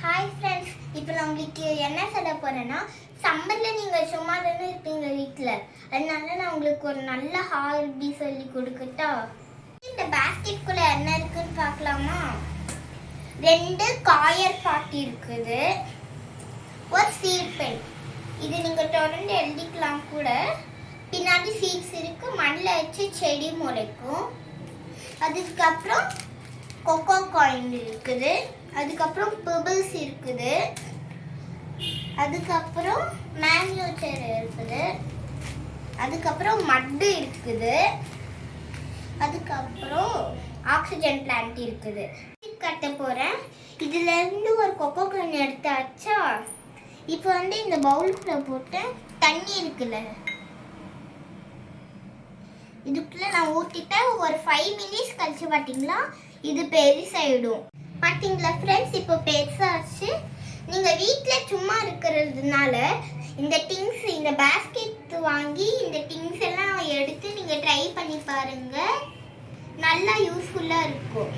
Hi friends, இப்போ நான் உங்களுக்கு என்ன சொல்ல போகிறேன்னா, சம்மரில் நீங்கள் சும்மா தானே இருப்பீங்க வீட்டில். அதனால நான் உங்களுக்கு ஒரு நல்ல ஹாபி சொல்லி கொடுக்கட்டா. இந்த பேஸ்கெட்குள்ளே என்ன இருக்குன்னு பார்க்கலாமா? 2 காயர் பாட்டி இருக்குது, ஒரு சீட் பென். இது நீங்கள் தொடர்ந்து எழுதிக்கலாம் கூட. பின்னாடி சீட்ஸ் இருக்குது, மண்ணில் வச்சு செடி முளைக்கும். அதுக்கப்புறம் கொக்கோ காயின் இருக்குது, அதுக்கப்புறம் பெபிள்ஸ் இருக்குது, அதுக்கப்புறம் மேன்யூச்சர் இருக்குது, அதுக்கப்புறம் மட்டு இருக்குது, அதுக்கப்புறம் ஆக்சிஜன் பிளான்ட் இருக்குது. கட்ட போகிறேன். இதுல இருந்து ஒரு கொக்கோ காயின் எடுத்தாச்சா, இப்போ இந்த பவுலுக்குள்ள போட்டு தண்ணி இருக்குல்ல, இதுக்குள்ள நான் ஊற்றிட்டேன். ஒரு 5 மினிட்ஸ் கழிச்சு பார்த்தீங்களா, இது பெருசாயிடும். பார்த்தீங்களா ஃப்ரெண்ட்ஸ், இப்போ பெருசாச்சு. நீங்கள் வீட்டில் சும்மா இருக்கிறதுனால இந்த பேஸ்கெட் வாங்கி இந்த திங்ஸ் எல்லாம் எடுத்து நீங்கள் ட்ரை பண்ணி பாருங்கள். நல்லா யூஸ்ஃபுல்லாக இருக்கும்.